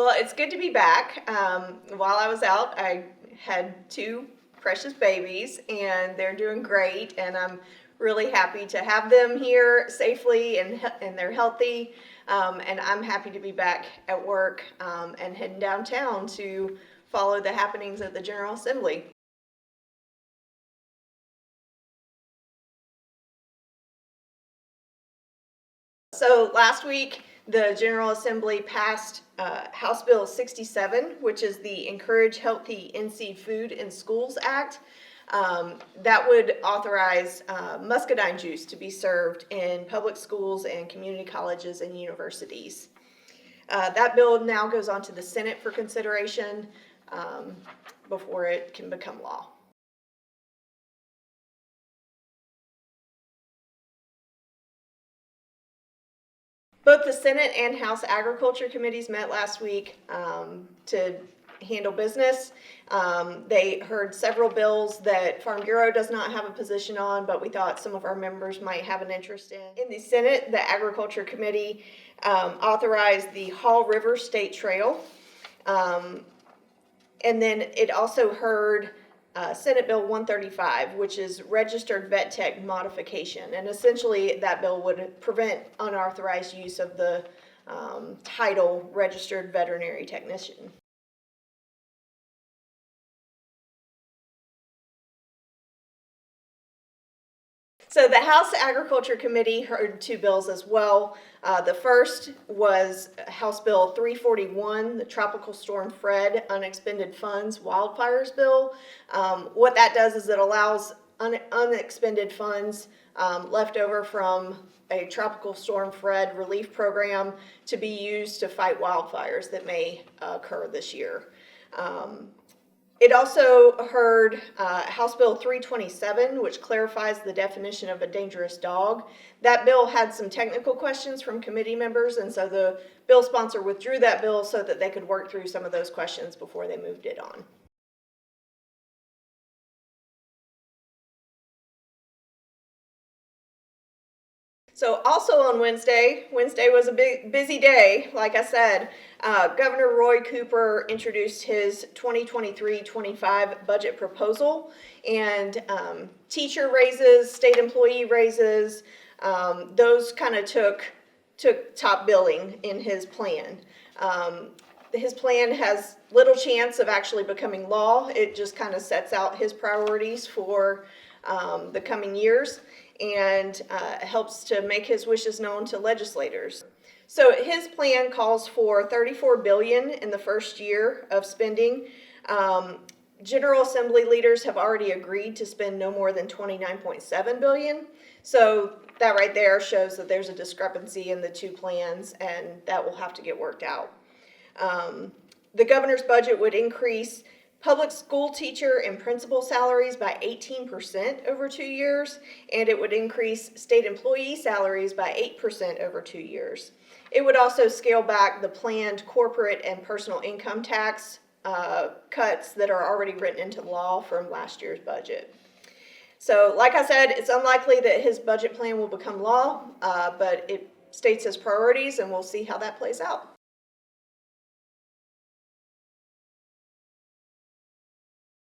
Well, it's good to be back. While I was out, I had two precious babies, and they're doing great, and I'm really happy to have them here safely and they're healthy. And I'm happy to be back at work and heading downtown to follow the happenings at the General Assembly. So last week, the General Assembly passed House Bill 67, which is the Encourage Healthy In-Seed Food in Schools Act. That would authorize muscadine juice to be served in public schools and community colleges and universities. That bill now goes on to the Senate for consideration before it can become law. Both the Senate and House Agriculture Committees met last week to handle business. They heard several bills that Farm Bureau does not have a position on, but we thought some of our members might have an interest in. In the Senate, the Agriculture Committee authorized the Hall River State Trail. And then it also heard Senate Bill 135, which is registered vet tech modification. And essentially, that bill would prevent unauthorized use of the title registered veterinary technician. So the House Agriculture Committee heard two bills as well. The first was House Bill 341, the Tropical Storm Fred Unexpended Funds Wildfires Bill. What that does is it allows unexpended funds left over from a Tropical Storm Fred relief program to be used to fight wildfires that may occur this year. It also heard House Bill 327, which clarifies the definition of a dangerous dog. That bill had some technical questions from committee members, and so the bill sponsor withdrew that bill so that they could work through some of those questions before they moved it on. So also on Wednesday was a big busy day. Like I said, Governor Roy Cooper introduced his 2023-25 budget proposal, and teacher raises, state employee raises, those kind of took top billing in his plan. His plan has little chance of actually becoming law. It just kind of sets out his priorities for the coming years and helps to make his wishes known to legislators. So his plan calls for $34 billion in the first year of spending. General Assembly leaders have already agreed to spend no more than $29.7 billion. So that right there shows that there's a discrepancy in the two plans, and that will have to get worked out. The governor's budget would increase public school teacher and principal salaries by 18% over 2 years, and it would increase state employee salaries by 8% over 2 years. It would also scale back the planned corporate and personal income tax cuts that are already written into law from last year's budget. So, like I said, it's unlikely that his budget plan will become law, but it states his priorities, and we'll see how that plays out.